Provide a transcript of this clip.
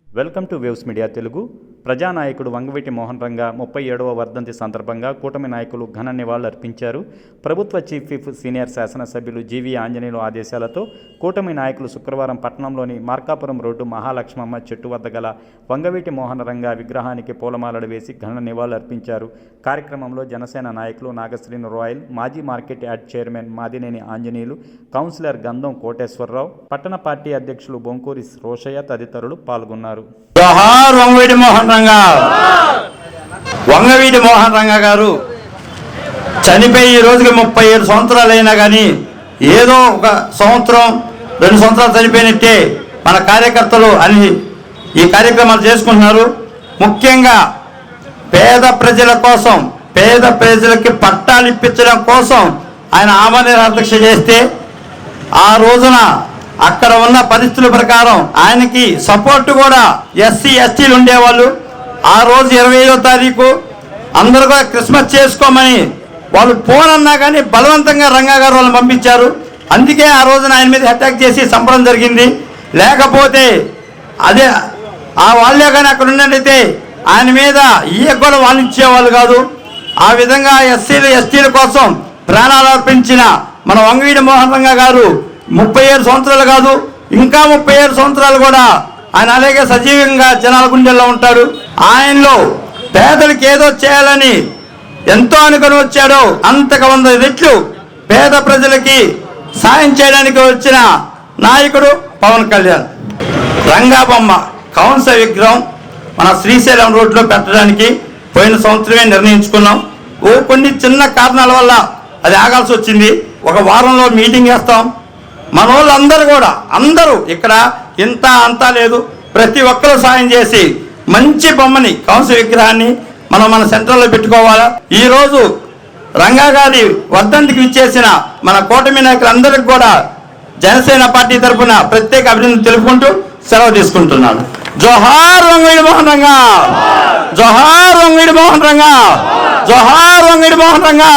Welcome to Waves Media Telugu. ప్రజానాయకుడు వంగవీటి మోహన్ రంగా 37వ వర్ధంతి సందర్భంగా కూటమి నాయకులు ఘన నివాళులర్పించారు. ప్రభుత్వ చీఫ్ విప్ సీనియర్ శాసనసభ్యులు జీవీ ఆంజనేయులు ఆదేశాలతో కూటమి నాయకులు శుక్రవారం పట్టణంలోని మార్కాపురం రోడ్డు మహాలక్ష్మమ్మ చెట్టు వద్ద గల వంగవీటి మోహన్ రంగా విగ్రహానికి పూలమాలలు వేసి ఘన నివాళులర్పించారు. కార్యక్రమంలో జనసేన నాయకులు నాగశ్రీను రాయల్, మాజీ market yard chairman Madineni Anjaneyulu, councillor Gandham Koteswararao, పట్టణ పార్టీ అధ్యక్షులు బొంకూరి రోషయ్య తదితరులు పాల్గొన్నారు. జోహార్ వంగవీటి మోహన్ రంగా. వంగవీటి మోహన్ రంగా గారు చనిపోయి ఈ రోజుకి 37 సంవత్సరాలు అయినా కానీ ఏదో ఒక సంవత్సరం 2 సంవత్సరాలు చనిపోయినట్టే మన కార్యకర్తలు అన్ని ఈ కార్యక్రమాలు చేసుకుంటున్నారు. ముఖ్యంగా పేద ప్రజల కోసం, పేద ప్రజలకి పట్టాలు ఇప్పించడం కోసం ఆయన ఆమరణ చేస్తే ఆ రోజున అక్కడ ఉన్న పరిస్థితుల ప్రకారం ఆయనకి సపోర్ట్ కూడా ఎస్సీ ఎస్టీలు ఉండేవాళ్ళు. ఆ రోజు 25వ తారీఖు అందరూ కూడా క్రిస్మస్ చేసుకోమని వాళ్ళు ఫోన్ అన్నా కానీ బలవంతంగా రంగా గారు వాళ్ళని పంపించారు. అందుకే ఆ రోజున ఆయన మీద అటాక్ చేసి చంపడం జరిగింది. లేకపోతే అదే ఆ వాళ్ళే కానీ అక్కడ ఉన్నట్టయితే ఆయన మీద కూడా వాళ్ళు ఇచ్చేవాళ్ళు కాదు. ఆ విధంగా ఎస్సీలు ఎస్టీల కోసం ప్రాణాలు అర్పించిన మన వంగవీటి మోహన్ రంగా గారు 37 సంవత్సరాలు కాదు, ఇంకా 37 సంవత్సరాలు కూడా ఆయన అలాగే సజీవంగా జనాల గుండెల్లో ఉంటాడు. ఆయనలో పేదలకు ఏదో చేయాలని ఎంతో అనుకుని వచ్చాడో అంతకు 100 రెట్లు పేద ప్రజలకి సాయం చేయడానికి వచ్చిన నాయకుడు పవన్ కళ్యాణ్. రంగాబొమ్మ కౌన్స విగ్రహం మన శ్రీశైలం రోడ్లో పెట్టడానికి పోయిన సంవత్సరమే నిర్ణయించుకున్నాం. కొన్ని చిన్న కారణాల వల్ల అది ఆగాల్సి వచ్చింది. ఒక వారంలో మీటింగ్ చేస్తాం. మన వాళ్ళందరూ కూడా అందరూ ఇక్కడ ఇంత అంతా లేదు, ప్రతి ఒక్కరూ సాయం చేసి మంచి బొమ్మని కౌన్స విగ్రహాన్ని మన సెంటర్లో పెట్టుకోవాలా. ఈరోజు రంగా గారి వర్ధంతికి విచ్చేసిన మన కూటమి నాయకులందరికీ కూడా జనసేన పార్టీ తరఫున ప్రత్యేక అభినందనలు తెలుపుకుంటూ సెలవు తీసుకుంటున్నాను. జోహార్ వంగవీటి మోహన్ రంగా, జోహార్ వంగవీటి మోహన్ రంగా, జోహార్ వంగవీటి మోహన్ రంగా.